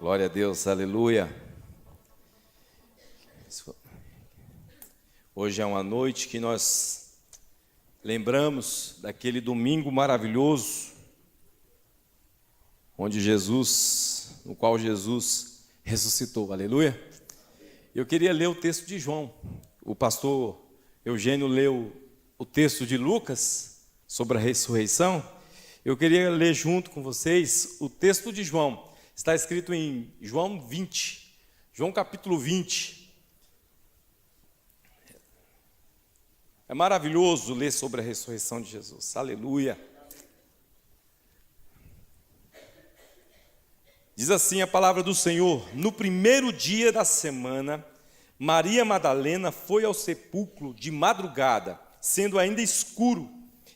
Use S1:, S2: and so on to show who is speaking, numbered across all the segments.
S1: Glória a Deus, aleluia. Hoje é uma noite que nós lembramos daquele domingo maravilhoso, no qual Jesus ressuscitou, aleluia. Eu queria ler o texto de João. O pastor Eugênio leu o texto de Lucas sobre a ressurreição. Eu queria ler junto com vocês o texto de João. Está escrito em João 20, João capítulo 20. É maravilhoso ler sobre a ressurreição de Jesus, aleluia. Diz assim a palavra do Senhor: no primeiro dia da semana, Maria Madalena foi ao sepulcro de madrugada, sendo ainda escuro,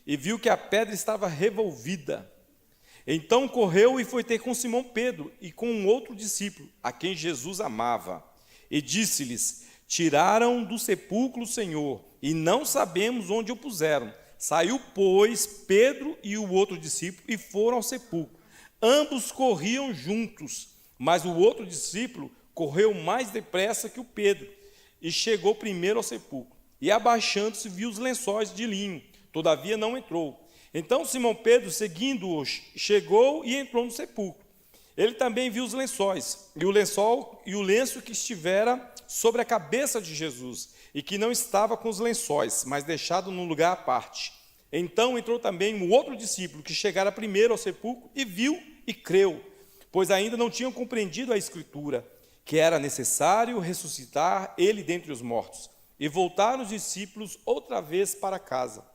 S1: e viu que a pedra estava revolvida. Então correu e foi ter com Simão Pedro e com um outro discípulo, a quem Jesus amava, e disse-lhes: tiraram do sepulcro o Senhor, e não sabemos onde o puseram. Saiu, pois, Pedro e o outro discípulo e foram ao sepulcro. Ambos corriam juntos, mas o outro discípulo correu mais depressa que o Pedro, e chegou primeiro ao sepulcro. E abaixando-se, viu os lençóis de linho, todavia não entrou. Então Simão Pedro, seguindo-o, chegou e entrou no sepulcro. Ele também viu os lençóis, e o lenço que estivera sobre a cabeça de Jesus, e que não estava com os lençóis, mas deixado num lugar à parte. Então entrou também um outro discípulo, que chegara primeiro ao sepulcro, e viu e creu, pois ainda não tinham compreendido a Escritura, que era necessário ressuscitar ele dentre os mortos. E voltaram os discípulos outra vez para casa.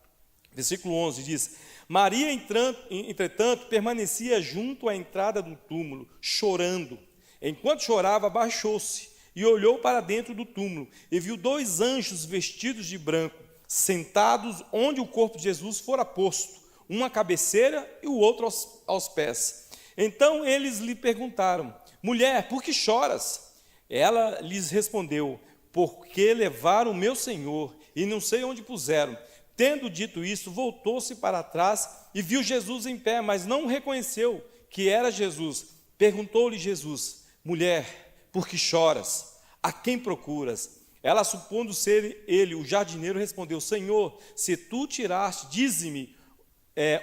S1: Versículo 11 diz: Maria, entretanto, permanecia junto à entrada do túmulo, chorando. Enquanto chorava, abaixou-se e olhou para dentro do túmulo, e viu dois anjos vestidos de branco, sentados onde o corpo de Jesus fora posto, um à cabeceira e o outro aos pés. Então eles lhe perguntaram: mulher, por que choras? Ela lhes respondeu: porque levaram o meu Senhor, e não sei onde puseram. Tendo dito isso, voltou-se para trás e viu Jesus em pé, mas não reconheceu que era Jesus. Perguntou-lhe Jesus: mulher, por que choras? A quem procuras? Ela, supondo ser ele o jardineiro, respondeu: Senhor, se tu tiraste, dize-me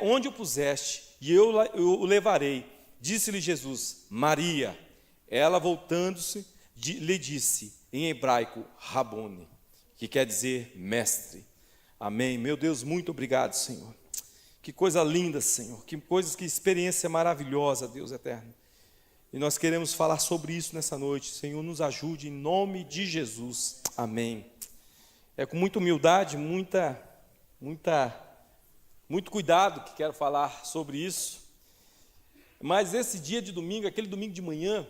S1: onde o puseste, e eu o levarei. Disse-lhe Jesus: Maria. Ela, voltando-se, lhe disse em hebraico: Rabone, que quer dizer mestre. Amém. Meu Deus, muito obrigado, Senhor. Que coisa linda, Senhor. Que experiência maravilhosa, Deus eterno. E nós queremos falar sobre isso nessa noite. Senhor, nos ajude em nome de Jesus. Amém. É com muita humildade, muito cuidado que quero falar sobre isso. Mas esse dia de domingo, aquele domingo de manhã,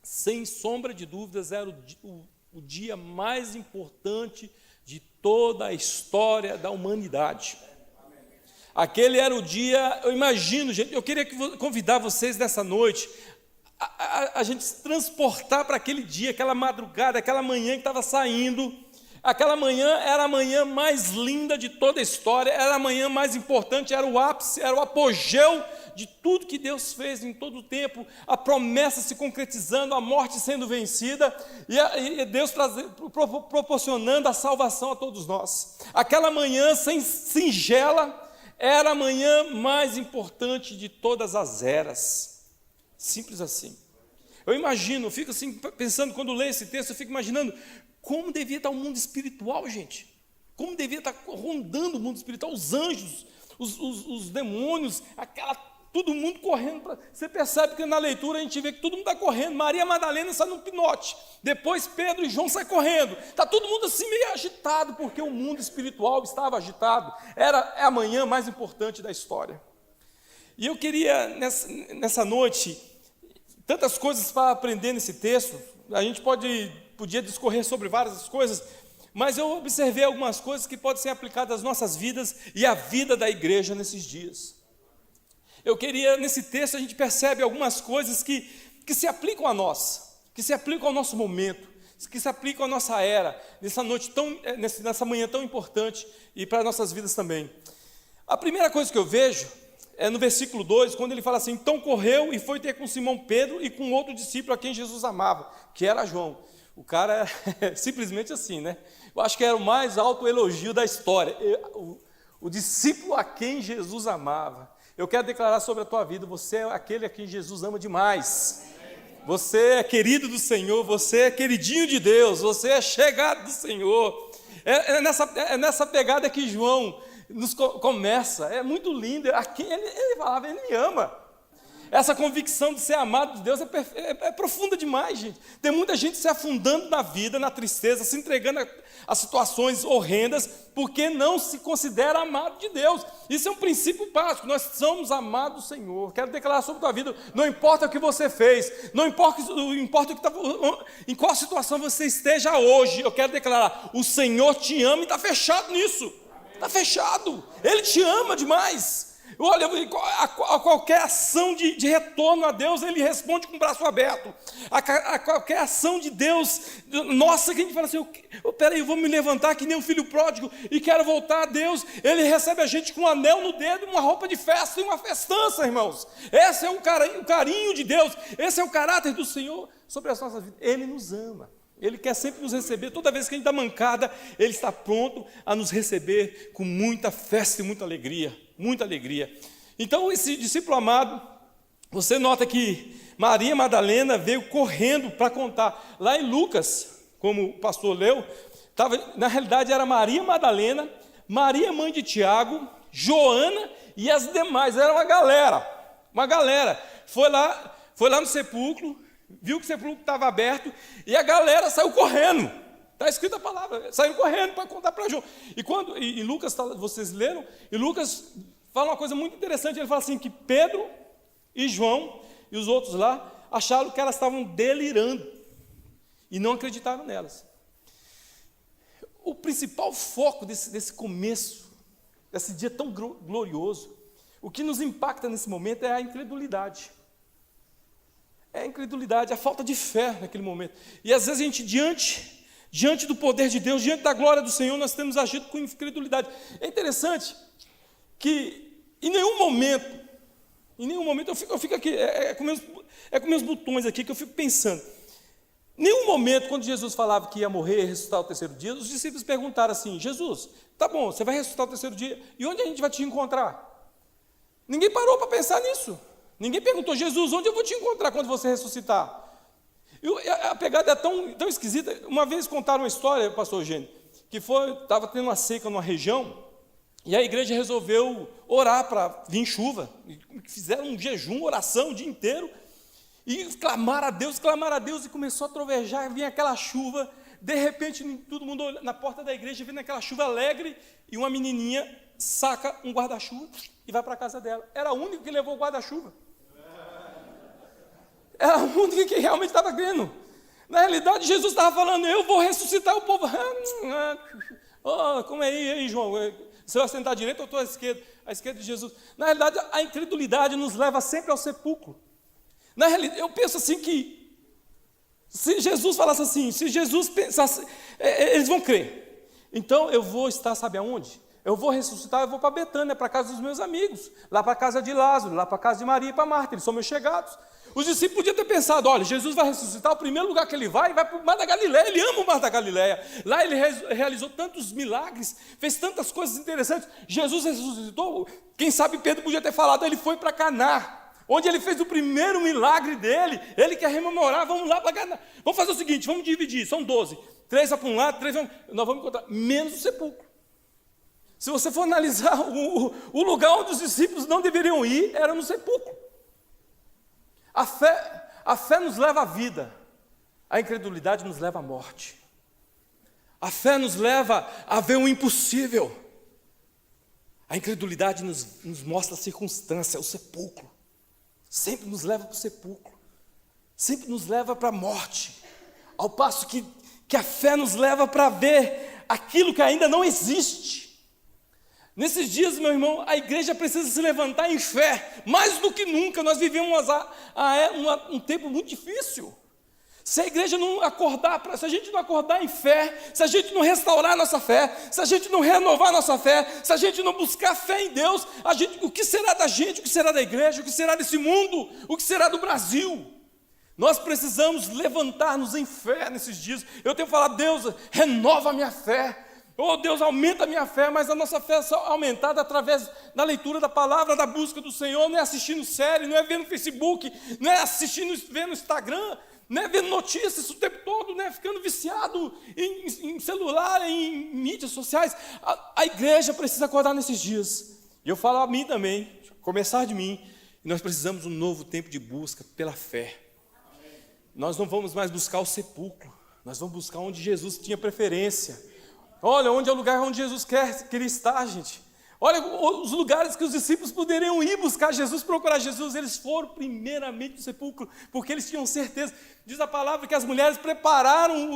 S1: sem sombra de dúvidas, era o dia mais importante de toda a história da humanidade. Aquele era o dia, eu imagino, gente, eu queria convidar vocês nessa noite a gente se transportar para aquele dia, aquela madrugada, aquela manhã que estava saindo. Aquela manhã era a manhã mais linda de toda a história, era a manhã mais importante, era o ápice, era o apogeu de tudo que Deus fez em todo o tempo, a promessa se concretizando, a morte sendo vencida, e Deus proporcionando a salvação a todos nós. Aquela manhã singela era a manhã mais importante de todas as eras. Simples assim. Eu imagino, eu fico assim, pensando, quando leio esse texto, eu fico imaginando como devia estar o mundo espiritual, gente. Como devia estar rondando o mundo espiritual, os anjos, os demônios, todo mundo correndo. Você percebe que na leitura a gente vê que todo mundo está correndo. Maria Madalena sai num pinote. Depois Pedro e João saem correndo. Está todo mundo assim meio agitado, porque o mundo espiritual estava agitado. É a manhã mais importante da história. E eu queria, nessa noite, tantas coisas para aprender nesse texto. A gente podia discorrer sobre várias coisas, mas eu observei algumas coisas que podem ser aplicadas às nossas vidas e à vida da igreja nesses dias. Eu queria, nesse texto, a gente percebe algumas coisas que se aplicam a nós, que se aplicam ao nosso momento, que se aplicam à nossa era, nessa manhã tão importante e para as nossas vidas também. A primeira coisa que eu vejo no versículo 2, quando ele fala assim: então correu e foi ter com Simão Pedro e com outro discípulo a quem Jesus amava, que era João. O cara é simplesmente assim, né? Eu acho que era o mais alto elogio da história. O discípulo a quem Jesus amava. Eu quero declarar sobre a tua vida: você é aquele a quem Jesus ama demais. Você é querido do Senhor, você é queridinho de Deus, você é chegado do Senhor. É nessa pegada que João começa. É muito lindo. Aqui ele falava: ele me ama. Essa convicção de ser amado de Deus é profunda demais, gente. Tem muita gente se afundando na vida, na tristeza, se entregando a situações horrendas, porque não se considera amado de Deus. Isso é um princípio básico. Nós somos amados do Senhor. Quero declarar sobre a tua vida: não importa o que você fez, não importa em qual situação você esteja hoje, eu quero declarar: o Senhor te ama e está fechado nisso. Está fechado. Ele te ama demais. Olha, a qualquer ação de retorno a Deus, Ele responde com o braço aberto. A qualquer ação de Deus, nossa, que a gente fala assim: peraí, eu vou me levantar que nem um filho pródigo e quero voltar a Deus. Ele recebe a gente com um anel no dedo, uma roupa de festa e uma festança, irmãos. Esse é o carinho de Deus, esse é o caráter do Senhor sobre as nossas vidas. Ele nos ama. Ele quer sempre nos receber. Toda vez que a gente dá mancada, Ele está pronto a nos receber com muita festa e muita alegria. Muita alegria. Então, esse discípulo amado, você nota que Maria Madalena veio correndo para contar. Lá em Lucas, como o pastor leu, na realidade era Maria Madalena, Maria mãe de Tiago, Joana e as demais. Era uma galera. Foi lá no sepulcro, viu que o sepulcro estava aberto e a galera saiu correndo. Está escrita a palavra, saiu correndo para contar para João. E Lucas, vocês leram, e Lucas fala uma coisa muito interessante. Ele fala assim que Pedro e João e os outros lá acharam que elas estavam delirando e não acreditaram nelas. O principal foco desse começo, desse dia tão glorioso, o que nos impacta nesse momento é a incredulidade. É a incredulidade, a falta de fé naquele momento. E às vezes a gente, diante do poder de Deus, diante da glória do Senhor, nós temos agido com incredulidade. É interessante que em nenhum momento eu fico aqui, com meus botões aqui, que eu fico pensando. Em nenhum momento, quando Jesus falava que ia morrer e ressuscitar ao terceiro dia, os discípulos perguntaram assim: Jesus, tá bom, você vai ressuscitar ao terceiro dia, e onde a gente vai te encontrar? Ninguém parou para pensar nisso. Ninguém perguntou: Jesus, onde eu vou te encontrar quando você ressuscitar? A pegada é tão esquisita. Uma vez contaram uma história, pastor Eugênio, que estava tendo uma seca numa região, e a igreja resolveu orar para vir chuva. Fizeram um jejum, oração o dia inteiro, e clamaram a Deus, e começou a trovejar, vinha aquela chuva. De repente, todo mundo na porta da igreja, vendo aquela chuva alegre, e uma menininha saca um guarda-chuva e vai para a casa dela. Era a única que levou o guarda-chuva. Era a única que realmente estava crendo. Na realidade, Jesus estava falando: eu vou ressuscitar o povo. Como é aí, João? Você vai sentar à direita ou estou à esquerda? À esquerda de Jesus. Na realidade, a incredulidade nos leva sempre ao sepulcro. Na realidade, eu penso assim que, se Jesus falasse assim, se Jesus pensasse, eles vão crer. Então, eu vou estar, sabe aonde? Eu vou ressuscitar, eu vou para Betânia, para a casa dos meus amigos, lá para a casa de Lázaro, lá para a casa de Maria e para Marta, eles são meus chegados. Os discípulos podiam ter pensado: olha, Jesus vai ressuscitar, o primeiro lugar que ele vai para o Mar da Galileia. Ele ama o Mar da Galileia. Lá ele realizou tantos milagres, fez tantas coisas interessantes. Jesus ressuscitou. Quem sabe Pedro podia ter falado: ele foi para Caná, onde ele fez o primeiro milagre dele. Ele quer rememorar, vamos lá para Caná. Vamos fazer o seguinte, vamos dividir, são 12. 3 para um lado, 3 nós vamos encontrar, menos o sepulcro. Se você for analisar, o lugar onde os discípulos não deveriam ir era no sepulcro. A fé nos leva à vida, a incredulidade nos leva à morte. A fé nos leva a ver o impossível. A incredulidade nos mostra a circunstância, o sepulcro. Sempre nos leva para o sepulcro, sempre nos leva para a morte. Ao passo que a fé nos leva para ver aquilo que ainda não existe. Nesses dias, meu irmão, a igreja precisa se levantar em fé, mais do que nunca. Nós vivemos um tempo muito difícil. Se a igreja não acordar, se a gente não acordar em fé, se a gente não restaurar a nossa fé, se a gente não renovar a nossa fé, se a gente não buscar fé em Deus, o que será da gente, o que será da igreja, o que será desse mundo, o que será do Brasil? Nós precisamos levantar-nos em fé nesses dias. Eu tenho falado, Deus, renova a minha fé. Oh, Deus, aumenta a minha fé, mas a nossa fé é só aumentada através da leitura da palavra, da busca do Senhor, não é assistindo série, não é vendo Facebook, não é vendo Instagram, não é vendo notícias o tempo todo, não é ficando viciado em celular, em mídias sociais. A igreja precisa acordar nesses dias. E eu falo a mim também, começar de mim, nós precisamos de um novo tempo de busca pela fé. Nós não vamos mais buscar o sepulcro, nós vamos buscar onde Jesus tinha preferência. Olha, onde é o lugar onde Jesus queria estar, gente. Olha os lugares que os discípulos poderiam ir buscar Jesus, procurar Jesus. Eles foram primeiramente no sepulcro, porque eles tinham certeza. Diz a palavra que as mulheres prepararam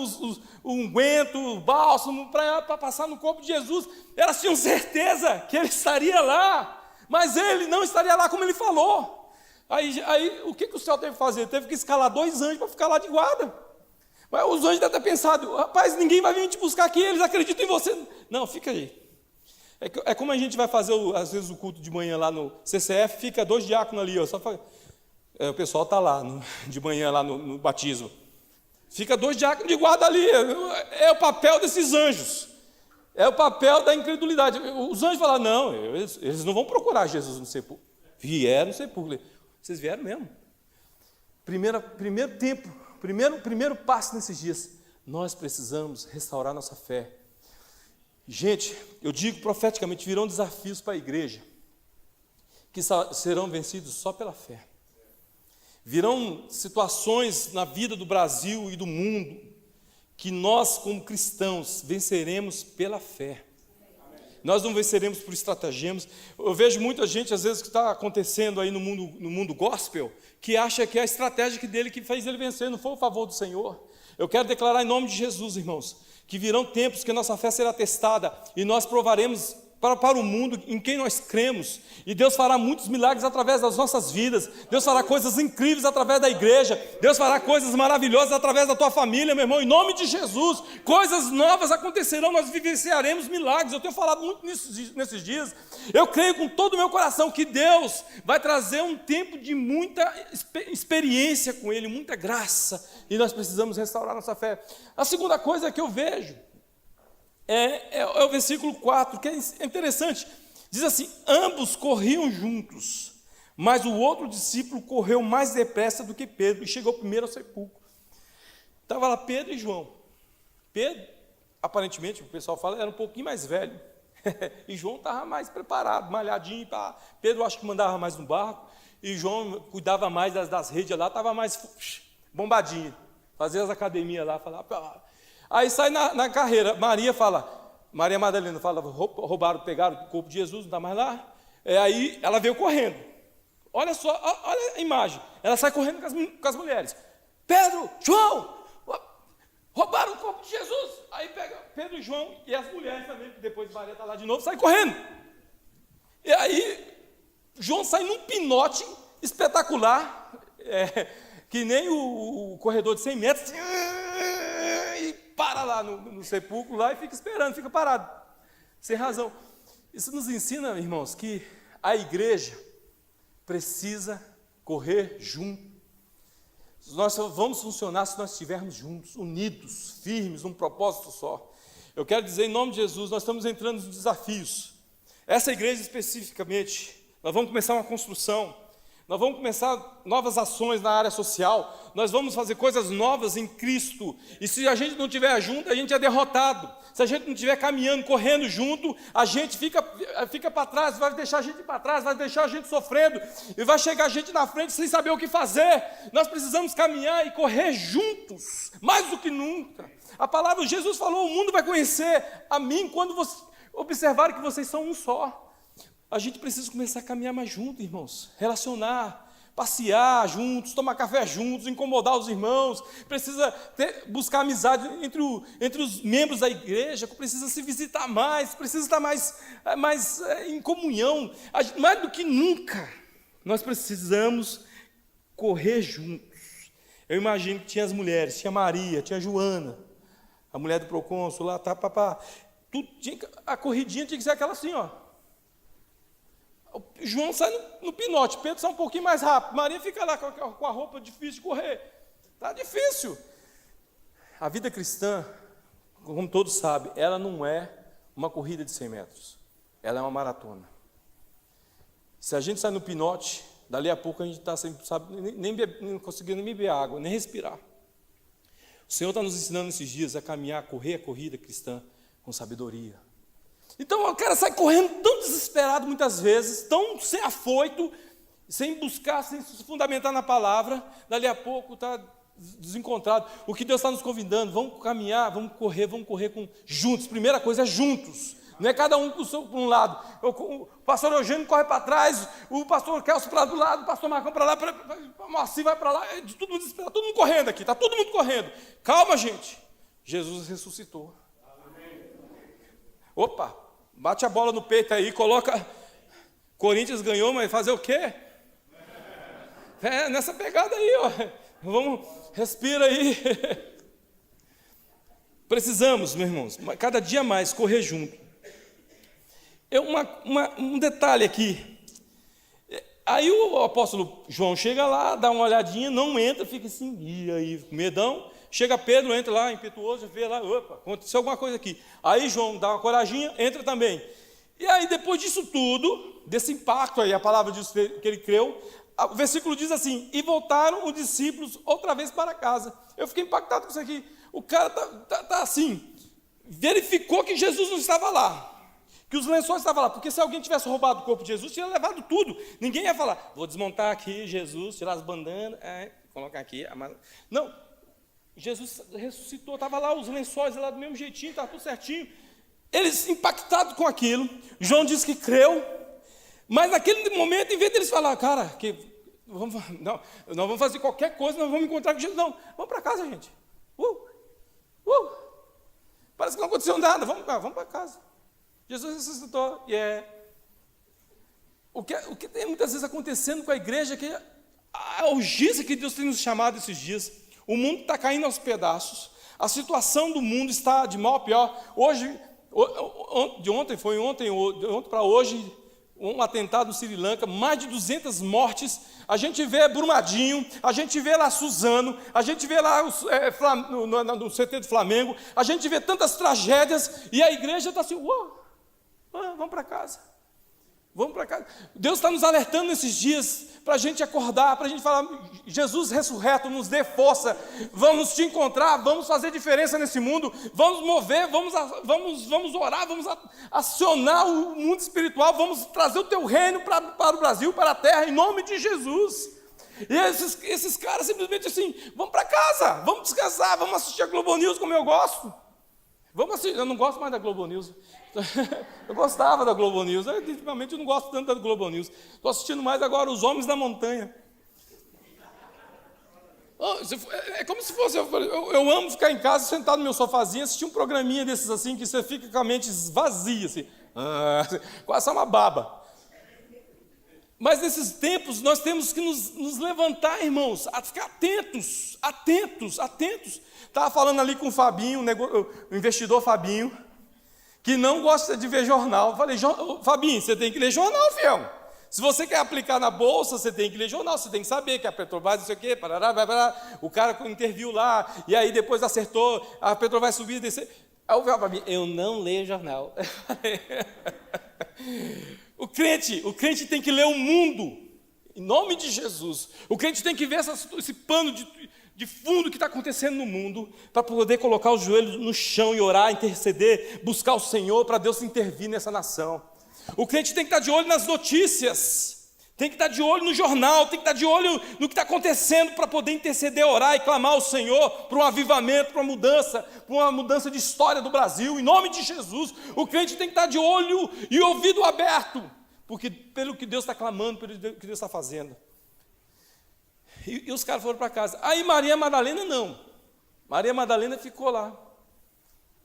S1: o unguento, o bálsamo para passar no corpo de Jesus. Elas tinham certeza que ele estaria lá, mas ele não estaria lá como ele falou. Aí o que o céu teve que fazer? Teve que escalar 2 anjos para ficar lá de guarda. Mas os anjos devem ter pensado, rapaz, ninguém vai vir te buscar aqui, eles acreditam em você. Não, fica aí. É como a gente vai fazer, às vezes, o culto de manhã lá no CCF, fica 2 diáconos ali, ó, o pessoal está lá, de manhã, lá no batismo. Fica 2 diáconos de guarda ali, é o papel desses anjos, é o papel da incredulidade. Os anjos falaram, não, eles não vão procurar Jesus no sepulcro. Vieram no sepulcro. Vocês vieram mesmo. Primeiro passo nesses dias, nós precisamos restaurar nossa fé. Gente, eu digo profeticamente, virão desafios para a igreja, que serão vencidos só pela fé. Virão situações na vida do Brasil e do mundo, que nós como cristãos venceremos pela fé. Nós não venceremos por estratagemas. Eu vejo muita gente, às vezes, que está acontecendo aí no mundo gospel, que acha que é a estratégia dele que fez ele vencer, não foi o favor do Senhor. Eu quero declarar em nome de Jesus, irmãos, que virão tempos que a nossa fé será testada e nós provaremos para o mundo em quem nós cremos, e Deus fará muitos milagres através das nossas vidas. Deus fará coisas incríveis através da igreja. Deus fará coisas maravilhosas através da tua família, meu irmão, em nome de Jesus. Coisas novas acontecerão, nós vivenciaremos milagres. Eu tenho falado muito nesses dias. Eu creio com todo o meu coração que Deus vai trazer um tempo de muita experiência com Ele, muita graça, e nós precisamos restaurar nossa fé. A segunda coisa que eu vejo é o versículo 4, que é interessante. Diz assim, ambos corriam juntos, mas o outro discípulo correu mais depressa do que Pedro e chegou primeiro ao sepulcro. Estava lá Pedro e João. Pedro, aparentemente, o pessoal fala, era um pouquinho mais velho. E João estava mais preparado, malhadinho. Pedro, acho que mandava mais no barco, e João cuidava mais das redes lá, estava mais bombadinho. Fazia as academias lá, falava... Aí sai na carreira, Maria Madalena fala, pegaram o corpo de Jesus, não está mais lá. Aí ela veio correndo. Olha só, olha a imagem. Ela sai correndo com as mulheres. Pedro, João, roubaram o corpo de Jesus. Aí pega Pedro e João e as mulheres também, que depois Maria está lá de novo, sai correndo. E aí João sai num pinote espetacular, que nem o corredor de 100 metros, e para lá no sepulcro lá e fica esperando, fica parado, sem razão. Isso nos ensina, irmãos, que a igreja precisa correr junto. Nós só vamos funcionar se nós estivermos juntos, unidos, firmes, num propósito só. Eu quero dizer, em nome de Jesus, nós estamos entrando nos desafios. Essa igreja especificamente, nós vamos começar uma construção, nós vamos começar novas ações na área social, nós vamos fazer coisas novas em Cristo, e se a gente não estiver junto, a gente é derrotado. Se a gente não estiver caminhando, correndo junto, a gente fica para trás, vai deixar a gente para trás, vai deixar a gente sofrendo, e vai chegar a gente na frente sem saber o que fazer. Nós precisamos caminhar e correr juntos, mais do que nunca. A palavra, Jesus falou, o mundo vai conhecer a mim quando vocês observarem que vocês são um só. A gente precisa começar a caminhar mais junto, irmãos, relacionar, passear juntos, tomar café juntos, incomodar os irmãos, precisa buscar amizade entre os membros da igreja, precisa se visitar mais, precisa estar mais em comunhão. Mais do que nunca, nós precisamos correr juntos. Eu imagino que tinha as mulheres, tinha Maria, tinha Joana, a mulher do procônsul lá, tá, papá. A corridinha tinha que ser aquela assim, ó. O João sai no pinote, Pedro sai um pouquinho mais rápido, Maria fica lá com a roupa difícil de correr. Tá difícil. A vida cristã, como todos sabem, ela não é uma corrida de 100 metros. Ela é uma maratona. Se a gente sai no pinote, dali a pouco a gente está sem, sabe, nem conseguindo nem beber água, nem respirar. O Senhor está nos ensinando esses dias a caminhar, a correr a corrida cristã com sabedoria. Então o cara sai correndo tão desesperado muitas vezes, tão sem afoito, sem buscar, sem se fundamentar na palavra, dali a pouco está desencontrado. O que Deus está nos convidando, vamos caminhar, vamos correr juntos. Primeira coisa é juntos. Não é cada um para um lado. O pastor Eugênio corre para trás, o pastor Kelso para do lado, o pastor Marcão para lá, o Moacir vai para lá, é de todo mundo desesperado, todo mundo correndo aqui, está todo mundo correndo. Calma, gente. Jesus ressuscitou. Opa, bate a bola no peito aí, coloca. Corinthians ganhou, mas fazer o quê? Nessa pegada aí, ó. Vamos, respira aí. Precisamos, meus irmãos, cada dia mais correr junto. Um detalhe aqui. Aí o apóstolo João chega lá, dá uma olhadinha, não entra, fica assim, e aí, medão. Chega Pedro, entra lá, impetuoso, vê lá, opa, aconteceu alguma coisa aqui. Aí João dá uma corajinha, entra também. E aí, depois disso tudo, desse impacto aí, a palavra diz que ele creu, o versículo diz assim, e voltaram os discípulos outra vez para casa. Eu fiquei impactado com isso aqui. O cara tá assim, verificou que Jesus não estava lá, que os lençóis estavam lá, porque se alguém tivesse roubado o corpo de Jesus, tinha levado tudo. Ninguém ia falar, vou desmontar aqui Jesus, tirar as bandanas, colocar aqui. Não, Jesus ressuscitou, estava lá os lençóis lá do mesmo jeitinho, estava tudo certinho. Eles impactados com aquilo, João diz que creu, mas naquele momento, em vez deles falar, cara, nós vamos fazer qualquer coisa, nós vamos encontrar com Jesus. Não, vamos para casa, gente. Parece que não aconteceu nada, vamos para casa. Jesus ressuscitou, o que tem muitas vezes acontecendo com a igreja, que a urgência que Deus tem nos chamado esses dias, o mundo está caindo aos pedaços, a situação do mundo está de mal a pior. De ontem para hoje, um atentado no Sri Lanka, mais de 200 mortes, a gente vê Brumadinho, a gente vê lá Suzano, a gente vê lá no CT do Flamengo, a gente vê tantas tragédias, e a igreja está assim, vamos para casa. Vamos para casa. Deus está nos alertando nesses dias para a gente acordar, para a gente falar, Jesus ressurreto, nos dê força, vamos te encontrar, vamos fazer diferença nesse mundo, vamos mover, vamos orar, vamos acionar o mundo espiritual, vamos trazer o teu reino para o Brasil, para a terra, em nome de Jesus. E esses caras simplesmente assim, vamos para casa, vamos descansar, vamos assistir a Globo News como eu gosto. Vamos assistir, eu não gosto mais da Globo News. Eu gostava da Globo News, definitivamente eu não gosto tanto da Globo News. Estou assistindo mais agora Os Homens da Montanha. É como se fosse, eu amo ficar em casa, sentado no meu sofazinho, assistir um programinha desses assim, que você fica com a mente vazia, assim, quase uma baba. Mas nesses tempos nós temos que nos levantar, irmãos, a ficar atentos. Estava falando ali com o Fabinho, o investidor Fabinho, que não gosta de ver jornal. Eu falei, Fabinho, você tem que ler jornal, fião. Se você quer aplicar na bolsa, você tem que ler jornal, você tem que saber que a Petrobras, não sei o quê, o cara interviu lá, e aí depois acertou, a Petrobras subir e descer. Aí eu falei, Fabinho, eu não leio jornal. O crente tem que ler o mundo, em nome de Jesus. O crente tem que ver esse pano de fundo que está acontecendo no mundo, para poder colocar os joelhos no chão e orar, interceder, buscar o Senhor, para Deus intervir nessa nação. O crente tem que estar de olho nas notícias, tem que estar de olho no jornal, tem que estar de olho no que está acontecendo, para poder interceder, orar e clamar ao Senhor, para um avivamento, para uma mudança de história do Brasil, em nome de Jesus. O crente tem que estar de olho e ouvido aberto, pelo que Deus está clamando, pelo que Deus está fazendo. E os caras foram para casa. Aí Maria Madalena não. Maria Madalena ficou lá.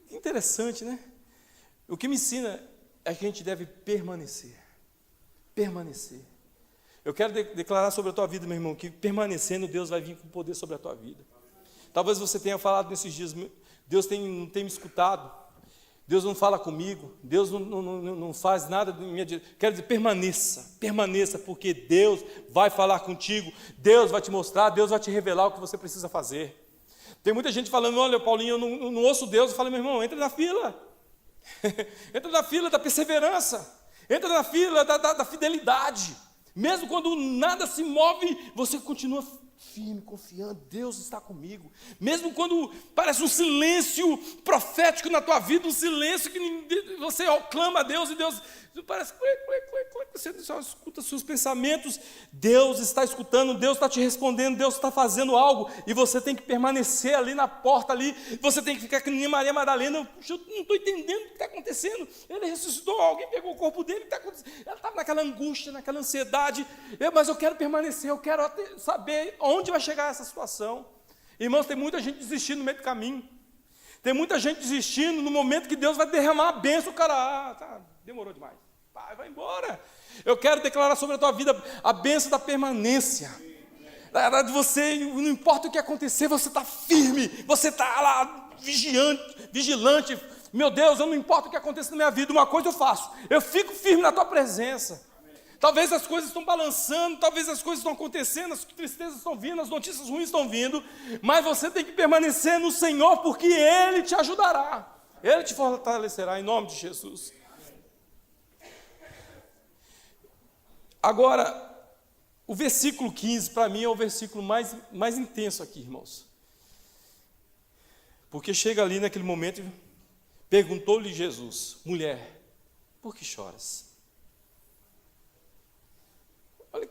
S1: Que interessante, né? O que me ensina é que a gente deve permanecer. Eu quero declarar sobre a tua vida, meu irmão, que permanecendo, Deus vai vir com poder sobre a tua vida. Talvez você tenha falado nesses dias, Deus não tem me escutado, Deus não fala comigo, Deus não faz nada em minha direção. Quero dizer, permaneça, porque Deus vai falar contigo, Deus vai te mostrar, Deus vai te revelar o que você precisa fazer. Tem muita gente falando, olha, Paulinho, eu não ouço Deus. Eu falo, meu irmão, entra na fila. Entra na fila da perseverança. Entra na fila da fidelidade. Mesmo quando nada se move, você continua firme, confiando, Deus está comigo. Mesmo quando parece um silêncio profético na tua vida, um silêncio que você clama a Deus e Deus parece que você só escuta seus pensamentos. Deus está escutando, Deus está te respondendo, Deus está fazendo algo, e você tem que permanecer ali na porta ali. Você tem que ficar que nem Maria Madalena. Puxa, eu não estou entendendo o que está acontecendo. Ele ressuscitou, alguém pegou o corpo dele, ela estava naquela angústia, naquela ansiedade. Mas eu quero permanecer, eu quero saber onde vai chegar essa situação. Irmãos, tem muita gente desistindo no meio do caminho. Tem muita gente desistindo no momento que Deus vai derramar a bênção. O cara, demorou demais. Vai embora. Eu quero declarar sobre a tua vida a bênção da permanência. De você, não importa o que acontecer, você está firme, você está lá vigilante. Meu Deus, eu não importa o que aconteça na minha vida, uma coisa eu faço, eu fico firme na tua presença. Talvez as coisas estão balançando, talvez as coisas estão acontecendo, as tristezas estão vindo, as notícias ruins estão vindo, mas você tem que permanecer no Senhor, porque Ele te ajudará, Ele te fortalecerá, em nome de Jesus. Agora, o versículo 15, para mim, é o versículo mais intenso aqui, irmãos. Porque chega ali naquele momento e perguntou-lhe Jesus, mulher, por que choras? Olha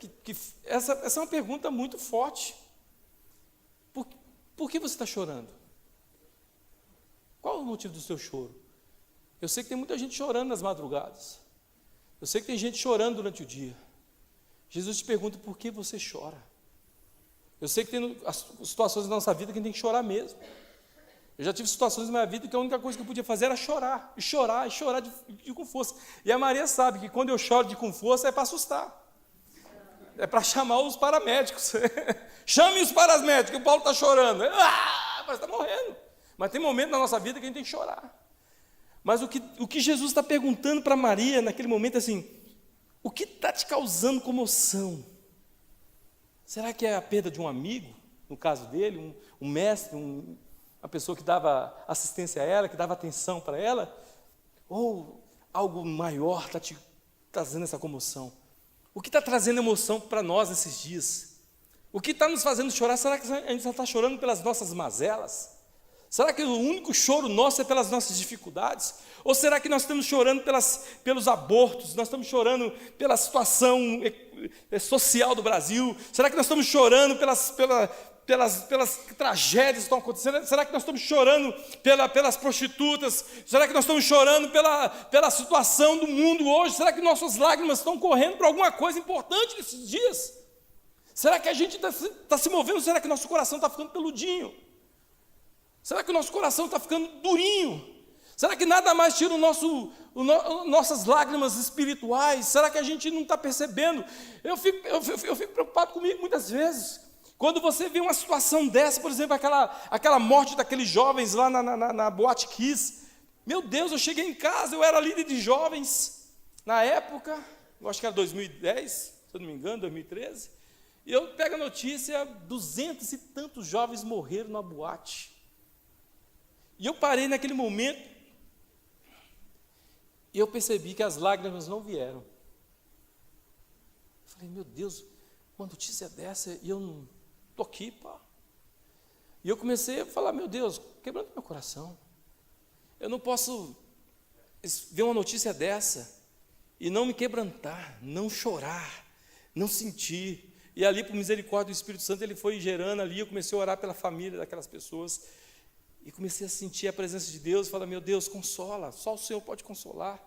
S1: essa é uma pergunta muito forte. Por que você está chorando? Qual é o motivo do seu choro? Eu sei que tem muita gente chorando nas madrugadas. Eu sei que tem gente chorando durante o dia. Jesus te pergunta, por que você chora? Eu sei que tem as situações da nossa vida que a gente tem que chorar mesmo. Eu já tive situações na minha vida que a única coisa que eu podia fazer era chorar, e chorar com força. E a Maria sabe que quando eu choro com força é para assustar. É para chamar os paramédicos. Chame os paramédicos, o Paulo está chorando. Mas está morrendo. Mas tem momento na nossa vida que a gente tem que chorar. Mas o que Jesus está perguntando para Maria naquele momento é assim, o que está te causando comoção? Será que é a perda de um amigo, no caso dele, um mestre, uma pessoa que dava assistência a ela, que dava atenção para ela? Ou algo maior está te trazendo essa comoção? O que está trazendo emoção para nós nesses dias? O que está nos fazendo chorar? Será que a gente só está chorando pelas nossas mazelas? Será que o único choro nosso é pelas nossas dificuldades? Ou será que nós estamos chorando pelos abortos? Nós estamos chorando pela situação social do Brasil? Será que nós estamos chorando pelas tragédias que estão acontecendo? Será que nós estamos chorando pelas prostitutas? Será que nós estamos chorando pela situação do mundo hoje? Será que nossas lágrimas estão correndo para alguma coisa importante nesses dias? Será que a gente está se movendo? Será que nosso coração está ficando peludinho? Será que o nosso coração está ficando durinho? Será que nada mais tira nossas lágrimas espirituais? Será que a gente não está percebendo? Eu fico preocupado comigo muitas vezes. Quando você vê uma situação dessa, por exemplo, aquela morte daqueles jovens lá na Boate Kiss. Meu Deus, eu cheguei em casa, eu era líder de jovens na época, eu acho que era 2010, se eu não me engano, 2013. E eu pego a notícia, 200 e tantos jovens morreram na boate. E eu parei naquele momento e eu percebi que as lágrimas não vieram. Eu falei, meu Deus, uma notícia dessa e eu não estou aqui, pá. E eu comecei a falar, meu Deus, quebrando meu coração. Eu não posso ver uma notícia dessa e não me quebrantar, não chorar, não sentir. E ali, por misericórdia do Espírito Santo, ele foi gerando ali, eu comecei a orar pela família daquelas pessoas. E comecei a sentir a presença de Deus, falar, meu Deus, consola, só o Senhor pode consolar.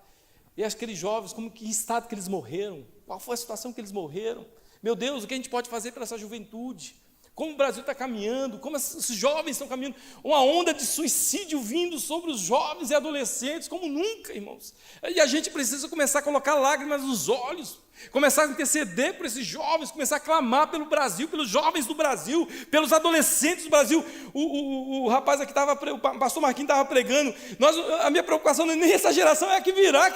S1: E aqueles jovens, que estado que eles morreram? Qual foi a situação que eles morreram? Meu Deus, o que a gente pode fazer para essa juventude? como o Brasil está caminhando, como esses jovens estão caminhando, uma onda de suicídio vindo sobre os jovens e adolescentes, como nunca, irmãos. E a gente precisa começar a colocar lágrimas nos olhos, começar a interceder por esses jovens, começar a clamar pelo Brasil, pelos jovens do Brasil, pelos adolescentes do Brasil. O rapaz aqui estava, o pastor Marquinhos estava pregando, a minha preocupação não é nem essa geração, é a que virá,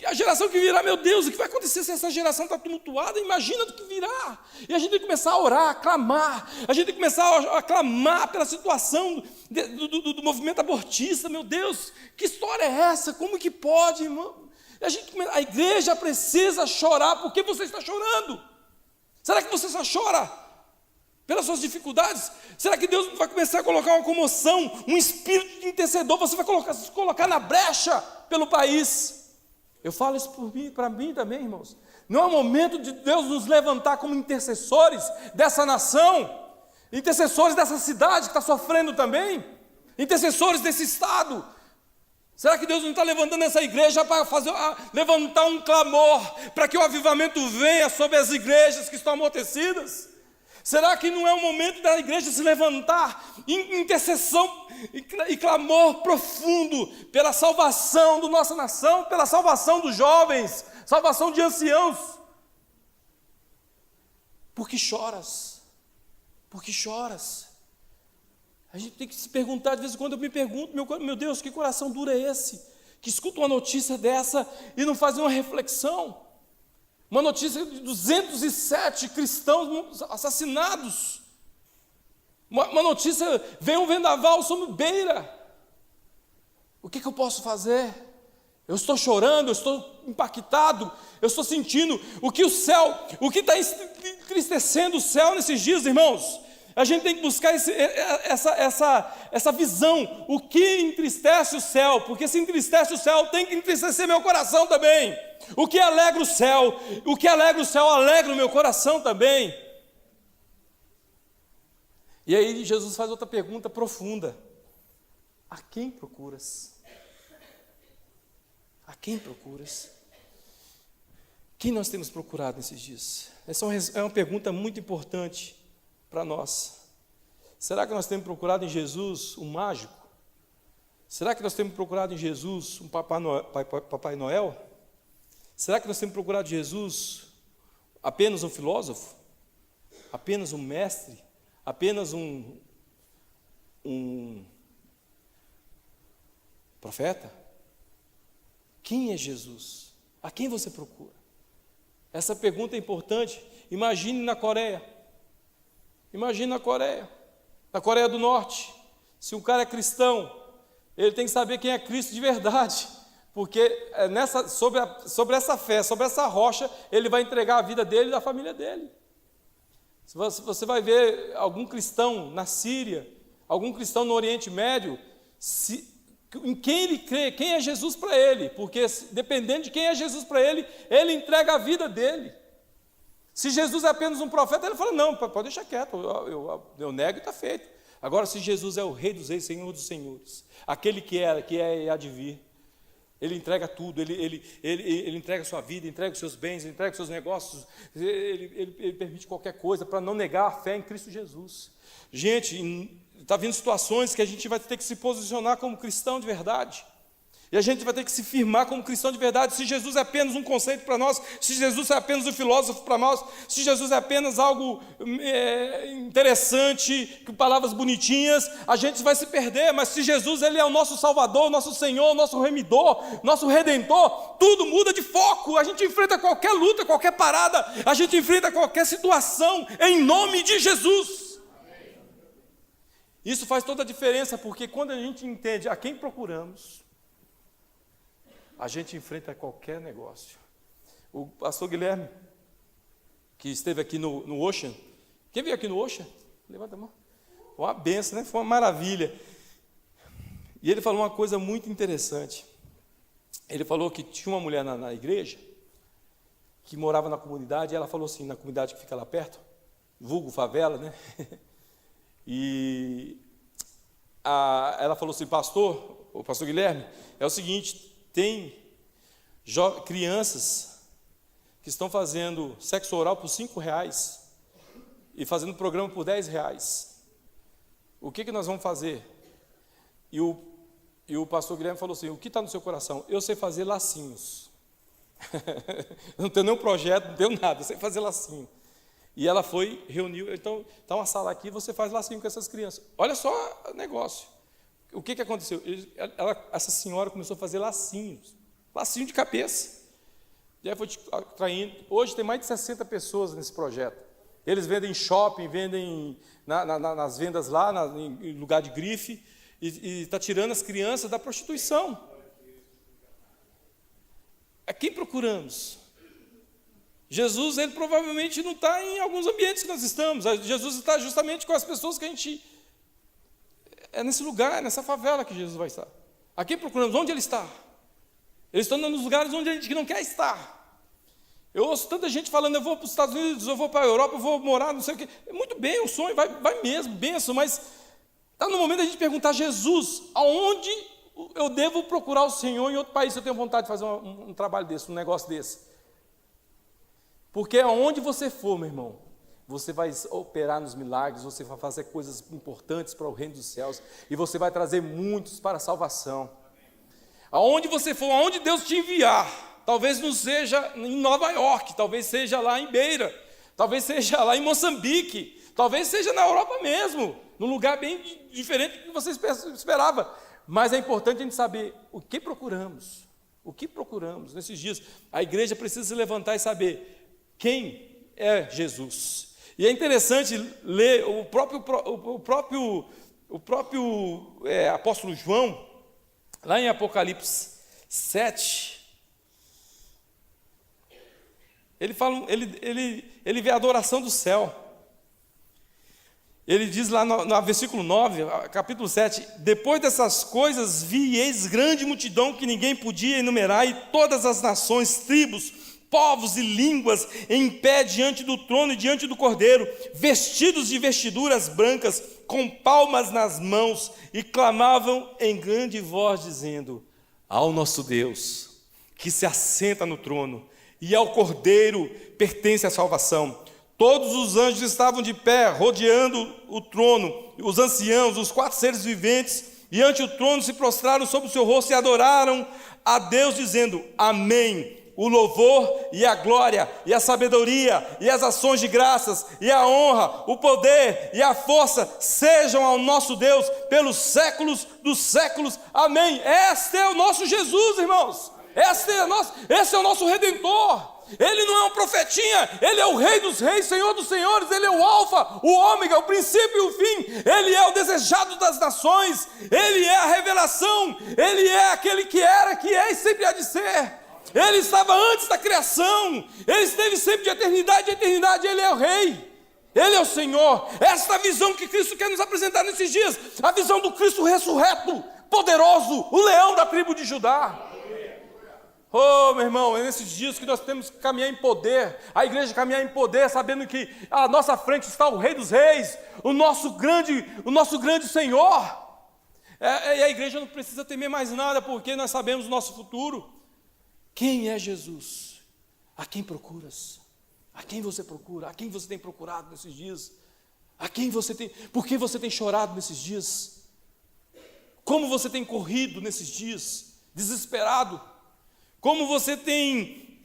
S1: a geração que virá, meu Deus, o que vai acontecer se essa geração está tumultuada? Imagina do que virá. E a gente tem que começar a orar, a clamar, a gente tem que começar a clamar pela situação do movimento abortista. Meu Deus, que história é essa? Como que pode, irmão? A igreja precisa chorar. Por que você está chorando? Será que você só chora pelas suas dificuldades? Será que Deus vai começar a colocar uma comoção, um espírito de intercedor? Você vai se colocar na brecha pelo país? Eu falo isso para mim também, irmãos. Não é o momento de Deus nos levantar como intercessores dessa nação, intercessores dessa cidade que está sofrendo também, intercessores desse estado. Será que Deus não está levantando essa igreja para levantar um clamor, para que o avivamento venha sobre as igrejas que estão amortecidas? Será que não é o momento da igreja se levantar em intercessão e clamor profundo pela salvação da nossa nação, pela salvação dos jovens, salvação de anciãos? Por que choras? Por que choras? A gente tem que se perguntar, de vez em quando eu me pergunto, meu Deus, que coração duro é esse? Que escuta uma notícia dessa e não faz uma reflexão. Uma notícia de 207 cristãos assassinados. Uma notícia, vem um vendaval sobre Beira. O que eu posso fazer? Eu estou chorando, eu estou impactado, eu estou sentindo o que está entristecendo o céu nesses dias, irmãos. A gente tem que buscar essa visão, o que entristece o céu, porque se entristece o céu, tem que entristecer meu coração também. O que alegra o céu alegra o meu coração também. E aí Jesus faz outra pergunta profunda: a quem procuras? A quem procuras? Quem nós temos procurado nesses dias? Essa é uma pergunta muito importante para nós. Será que nós temos procurado em Jesus um mágico? Será que nós temos procurado em Jesus um Papai Noel? Será que nós temos procurado em Jesus apenas um filósofo? Apenas um mestre? Apenas um profeta? Quem é Jesus? A quem você procura? Essa pergunta é importante. Imagine na Coreia. Imagine na Coreia do Norte. Se um cara é cristão, ele tem que saber quem é Cristo de verdade, porque sobre essa fé, sobre essa rocha, ele vai entregar a vida dele e da família dele. Se você vai ver algum cristão na Síria, algum cristão no Oriente Médio, em quem ele crê, quem é Jesus para ele, porque dependendo de quem é Jesus para ele, ele entrega a vida dele. Se Jesus é apenas um profeta, ele fala, não, pode deixar quieto, eu nego e está feito. Agora, se Jesus é o Rei dos Reis, Senhor dos Senhores, aquele que é e há de vir, ele entrega tudo, ele entrega a sua vida, entrega os seus bens, entrega os seus negócios, ele permite qualquer coisa para não negar a fé em Cristo Jesus. Gente, está vindo situações que a gente vai ter que se posicionar como cristão de verdade. E a gente vai ter que se firmar como cristão de verdade. Se Jesus é apenas um conceito para nós, se Jesus é apenas um filósofo para nós, se Jesus é apenas algo interessante, com palavras bonitinhas, a gente vai se perder. Mas se Jesus ele é o nosso Salvador, nosso Senhor, nosso Remidor, nosso Redentor, tudo muda de foco. A gente enfrenta qualquer luta, qualquer parada, a gente enfrenta qualquer situação em nome de Jesus. Isso faz toda a diferença, porque quando a gente entende a quem procuramos, a gente enfrenta qualquer negócio. O pastor Guilherme, que esteve aqui no Ocean, quem veio aqui no Ocean? Levanta a mão. Foi uma benção, né? Foi uma maravilha. E ele falou uma coisa muito interessante. Ele falou que tinha uma mulher na igreja, que morava na comunidade, e ela falou assim, na comunidade que fica lá perto, vulgo favela, né? E ela falou assim, o pastor Guilherme, é o seguinte, tem crianças que estão fazendo sexo oral por R$5, e fazendo programa por R$10. O que nós vamos fazer? E o pastor Guilherme falou assim, o que está no seu coração? Eu sei fazer lacinhos. Não tenho nenhum projeto, não tenho nada, eu sei fazer lacinho. E ela foi, reuniu, então, está uma sala aqui, você faz lacinho com essas crianças. Olha só o negócio. O que aconteceu? Essa senhora começou a fazer lacinhos, lacinho de cabeça. E aí foi traindo. Hoje tem mais de 60 pessoas nesse projeto. Eles vendem em shopping, vendem nas vendas lá, em lugar de grife, e está tirando as crianças da prostituição. A quem procuramos? Jesus, ele provavelmente não está em alguns ambientes que nós estamos. Jesus está justamente com as pessoas que a gente... É nesse lugar, nessa favela que Jesus vai estar. A quem procuramos? Onde ele está? Eles estão nos lugares onde a gente não quer estar. Eu ouço tanta gente falando, eu vou para os Estados Unidos, eu vou para a Europa, eu vou morar, não sei o quê. É muito bem, o sonho, vai mesmo, benção, mas está no momento da gente perguntar, Jesus, aonde eu devo procurar o Senhor em outro país se eu tenho vontade de fazer um trabalho desse, um negócio desse? Porque aonde você for, meu irmão, você vai operar nos milagres, você vai fazer coisas importantes para o reino dos céus, e você vai trazer muitos para a salvação. Aonde você for, aonde Deus te enviar, talvez não seja em Nova York, talvez seja lá em Beira, talvez seja lá em Moçambique, talvez seja na Europa mesmo, num lugar bem diferente do que você esperava. Mas é importante a gente saber o que procuramos nesses dias. A igreja precisa se levantar e saber quem é Jesus. E é interessante ler o próprio apóstolo João, lá em Apocalipse 7, ele fala, ele vê a adoração do céu. Ele diz lá no versículo 9, capítulo 7, depois dessas coisas vi e eis grande multidão que ninguém podia enumerar, e todas as nações, tribos, povos e línguas em pé diante do trono e diante do Cordeiro, vestidos de vestiduras brancas, com palmas nas mãos, e clamavam em grande voz, dizendo, ao nosso Deus, que se assenta no trono, e ao Cordeiro pertence a salvação. Todos os anjos estavam de pé, rodeando o trono, os anciãos, os 4 seres viventes, e ante o trono se prostraram sobre o seu rosto e adoraram a Deus, dizendo, amém. O louvor e a glória, e a sabedoria, e as ações de graças, e a honra, o poder e a força, sejam ao nosso Deus, pelos séculos dos séculos, amém. Este é o nosso Jesus, irmãos, esse é o nosso Redentor. Ele não é um profetinha, ele é o Rei dos reis, Senhor dos senhores, ele é o alfa, o ômega, o princípio e o fim, ele é o desejado das nações, ele é a revelação, ele é aquele que era, que é e sempre há de ser. Ele estava antes da criação, ele esteve sempre de eternidade a eternidade, ele é o Rei, ele é o Senhor. Esta é a visão que Cristo quer nos apresentar nesses dias, a visão do Cristo ressurreto, poderoso, o leão da tribo de Judá. Oh, meu irmão, é nesses dias que nós temos que caminhar em poder, a igreja caminhar em poder, sabendo que à nossa frente está o Rei dos Reis, o nosso grande Senhor. E a igreja não precisa temer mais nada, porque nós sabemos o nosso futuro. Quem é Jesus? A quem procuras? A quem você procura? A quem você tem procurado nesses dias? Por que você tem chorado nesses dias? Como você tem corrido nesses dias? Desesperado? Como você tem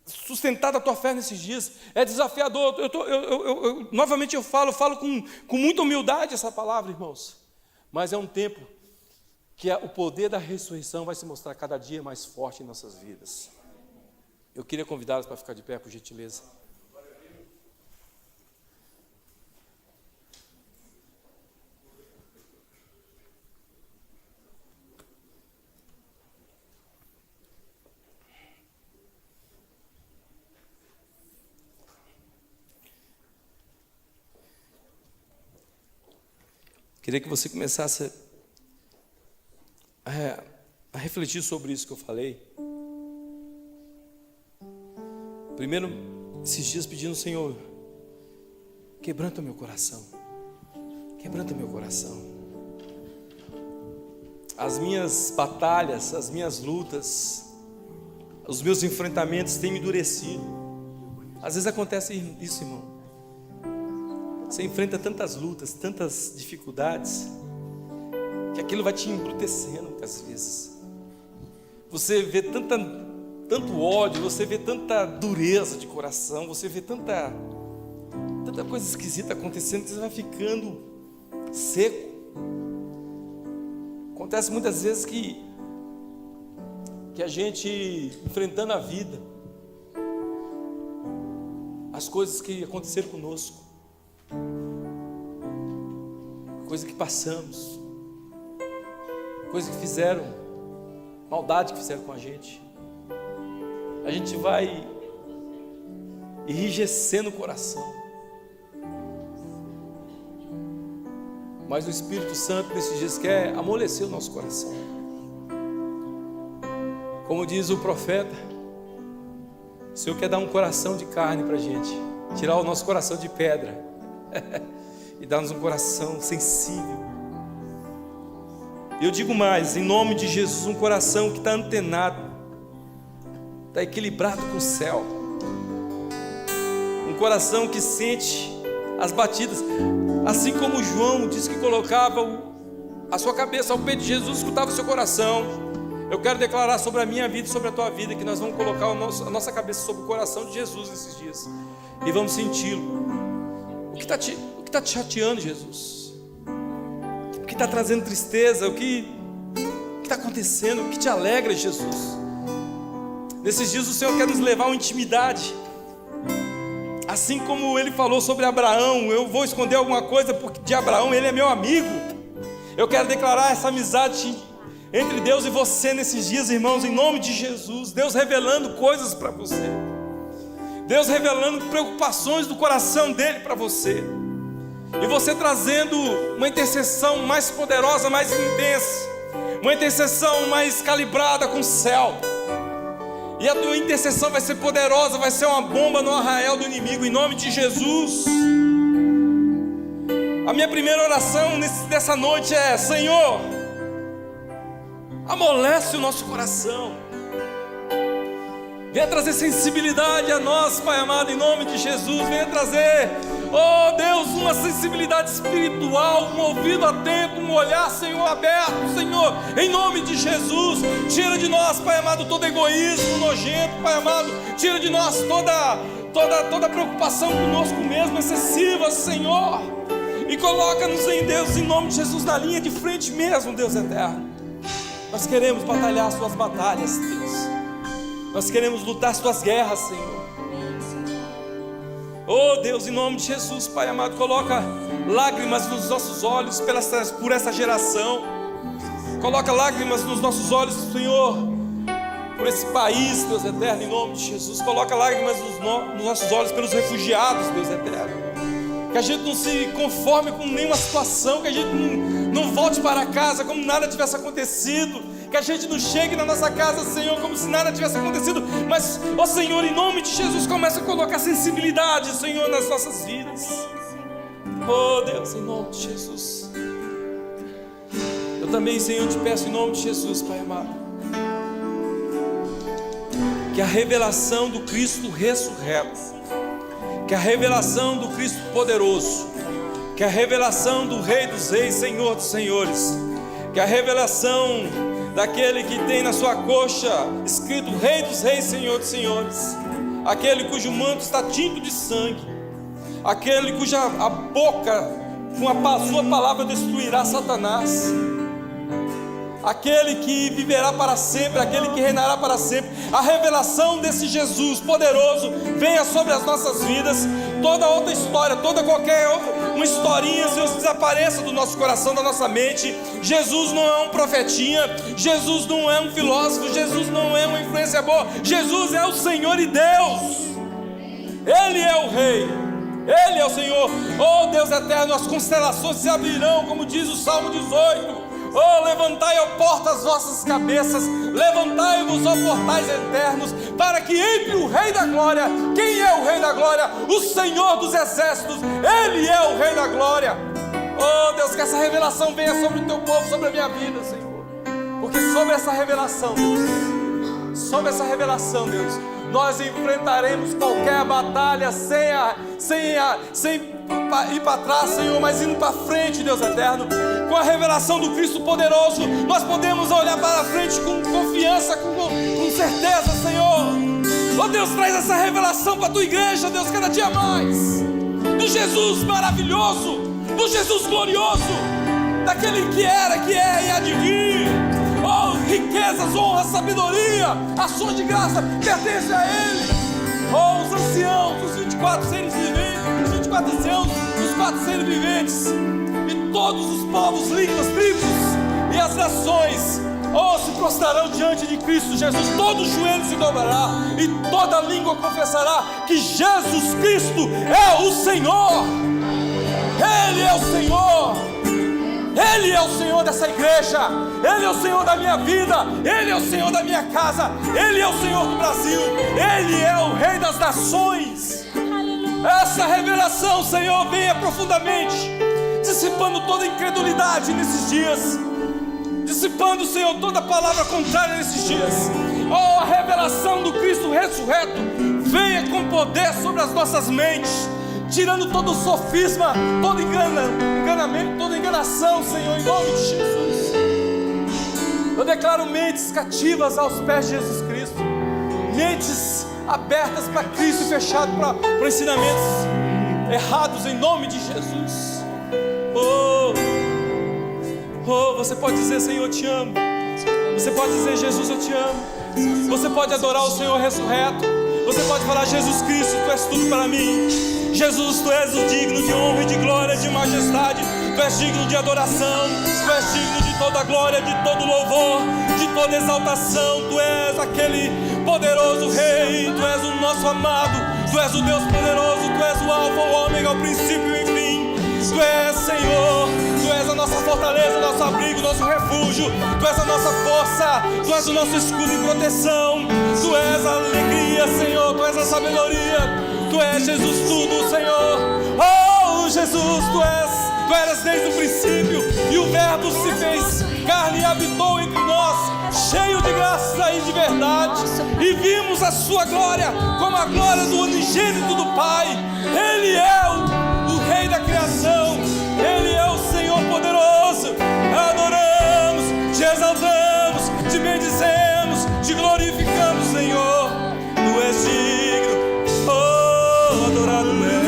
S1: sustentado a tua fé nesses dias? É desafiador. Novamente eu falo com muita humildade essa palavra, irmãos. Mas é um tempo que o poder da ressurreição vai se mostrar cada dia mais forte em nossas vidas. Eu queria convidá-los para ficar de pé, por gentileza. Queria que você começasse a refletir sobre isso que eu falei. Primeiro, esses dias pedindo ao Senhor, quebranta meu coração, quebranta meu coração. As minhas batalhas, as minhas lutas, os meus enfrentamentos têm me endurecido. Às vezes acontece isso, irmão. Você enfrenta tantas lutas, tantas dificuldades, que aquilo vai te embrutecendo muitas vezes. Você vê tanto ódio, você vê tanta dureza de coração, você vê tanta coisa esquisita acontecendo, que você vai ficando seco. Acontece muitas vezes que a gente, enfrentando a vida, as coisas que aconteceram conosco, coisas que passamos, coisas que fizeram, maldade que fizeram com a gente vai enrijecendo o coração. Mas o Espírito Santo nesses dias quer amolecer o nosso coração. Como diz o profeta, o Senhor quer dar um coração de carne para a gente, tirar o nosso coração de pedra e dar-nos um coração sensível. Eu digo mais, em nome de Jesus, um coração que está antenado, está equilibrado com o céu, um coração que sente as batidas, assim como João disse que colocava a sua cabeça ao pé de Jesus, escutava o seu coração. Eu quero declarar sobre a minha vida e sobre a tua vida que nós vamos colocar a nossa cabeça sobre o coração de Jesus nesses dias e vamos senti-lo. O que está te chateando, Jesus? O que está trazendo tristeza? O que está acontecendo? O que te alegra, Jesus? Nesses dias o Senhor quer nos levar a uma intimidade, assim como Ele falou sobre Abraão. Eu vou esconder alguma coisa porque de Abraão, ele é meu amigo. Eu quero declarar essa amizade entre Deus e você nesses dias, irmãos, em nome de Jesus. Deus revelando coisas para você, Deus revelando preocupações do coração dele para você, e você trazendo uma intercessão mais poderosa, mais intensa, uma intercessão mais calibrada com o céu. E a tua intercessão vai ser poderosa, vai ser uma bomba no arraial do inimigo, em nome de Jesus. A minha primeira oração dessa noite é: Senhor, amolece o nosso coração, venha trazer sensibilidade a nós, Pai amado, em nome de Jesus. Venha trazer, oh Deus, uma sensibilidade espiritual, um ouvido atento, um olhar, Senhor, aberto, Senhor, em nome de Jesus. Tira de nós, Pai amado, todo egoísmo nojento, Pai amado. Tira de nós toda preocupação conosco mesmo, excessiva, Senhor, e coloca-nos em Deus, em nome de Jesus, na linha de frente mesmo, Deus eterno. Nós queremos batalhar as tuas batalhas, Deus. Nós queremos lutar as tuas guerras, Senhor. Oh Deus, em nome de Jesus, Pai amado, coloca lágrimas nos nossos olhos por essa geração. Coloca lágrimas nos nossos olhos, Senhor, por esse país, Deus eterno, em nome de Jesus. Coloca lágrimas nos nossos olhos pelos refugiados, Deus eterno. Que a gente não se conforme com nenhuma situação, que a gente não volte para casa como nada tivesse acontecido, que a gente não chegue na nossa casa, Senhor, como se nada tivesse acontecido. Mas, ó Senhor, em nome de Jesus, começa a colocar sensibilidade, Senhor, nas nossas vidas. Oh Deus, em nome de Jesus. Eu também, Senhor, te peço em nome de Jesus, Pai amado, que a revelação do Cristo ressurreto, que a revelação do Cristo poderoso, que a revelação do Rei dos Reis, Senhor dos Senhores, que a revelação daquele que tem na sua coxa escrito Rei dos Reis, Senhor dos Senhores, aquele cujo manto está tinto de sangue, aquele cuja a boca com a sua palavra destruirá Satanás, aquele que viverá para sempre, aquele que reinará para sempre. A revelação desse Jesus poderoso venha sobre as nossas vidas. Toda outra história, qualquer uma historinha, Senhor, desapareça do nosso coração, da nossa mente. Jesus não é um profetinha, Jesus não é um filósofo, Jesus não é uma influência boa. Jesus é o Senhor e Deus. Ele é o Rei, Ele é o Senhor. Oh Deus eterno, as constelações se abrirão, como diz o Salmo 18. Oh, levantai, ó porta, as vossas cabeças, levantai-vos, ó portais eternos, para que entre o Rei da Glória. Quem é o Rei da Glória? O Senhor dos Exércitos, Ele é o Rei da Glória. Oh Deus, que essa revelação venha sobre o teu povo, sobre a minha vida, Senhor, porque sobre essa revelação, Deus, sob essa revelação, Deus, nós enfrentaremos qualquer batalha sem ir para trás, Senhor, mas indo para frente, Deus eterno. Com a revelação do Cristo poderoso, nós podemos olhar para frente com confiança, com certeza, Senhor. Oh Deus, traz essa revelação para a tua igreja, Deus, cada dia mais, do Jesus maravilhoso, do Jesus glorioso, daquele que era, que é e há de vir. Oh, riquezas, honra, sabedoria, ações de graça pertencem a Ele. Oh, os anciãos, os 24 seres viventes, os 24 anciãos, os 4 seres viventes, e todos os povos, línguas, tribos e as nações, oh, se prostrarão diante de Cristo Jesus. Todo joelho se dobrará e toda língua confessará que Jesus Cristo é o Senhor. Ele é o Senhor. Ele é o Senhor dessa igreja. Ele é o Senhor da minha vida. Ele é o Senhor da minha casa. Ele é o Senhor do Brasil. Ele é o Rei das nações. Essa revelação, Senhor, venha profundamente, dissipando toda incredulidade nesses dias, dissipando, Senhor, toda palavra contrária nesses dias. Oh, a revelação do Cristo ressurreto venha com poder sobre as nossas mentes, tirando todo o sofisma, todo enganamento, toda enganação, Senhor, em nome de Jesus. Eu declaro mentes cativas aos pés de Jesus Cristo, mentes abertas para Cristo e fechadas para ensinamentos errados, em nome de Jesus. Oh, você pode dizer: Senhor, eu te amo. Você pode dizer: Jesus, eu te amo. Você pode adorar o Senhor ressurreto. Você pode falar: Jesus Cristo, Tu és tudo para mim. Jesus, Tu és o digno de honra e de glória, de majestade. Tu és digno de adoração. Tu és digno de toda glória, de todo louvor, de toda exaltação. Tu és aquele poderoso Rei. Tu és o nosso amado. Tu és o Deus poderoso. Tu és o Alfa, o Ômega, o princípio e o fim. Tu és, Senhor. Tu és a nossa fortaleza, nosso abrigo, nosso refúgio. Tu és a nossa força. Tu és o nosso escudo e proteção. Tu és a alegria, Senhor. Tu és a sabedoria. Tu és, Jesus, tudo, Senhor. Oh, Jesus, Tu eras desde o princípio, e o Verbo se fez carne e habitou entre nós, cheio de graça e de verdade, e vimos a Sua glória como a glória do unigênito do Pai. Ele é o Rei da criação. Ele é o Senhor poderoso. Adoramos, Te exaltamos, Te bendizemos, Te glorificamos, Senhor. Tu és digno, oh, adorado é.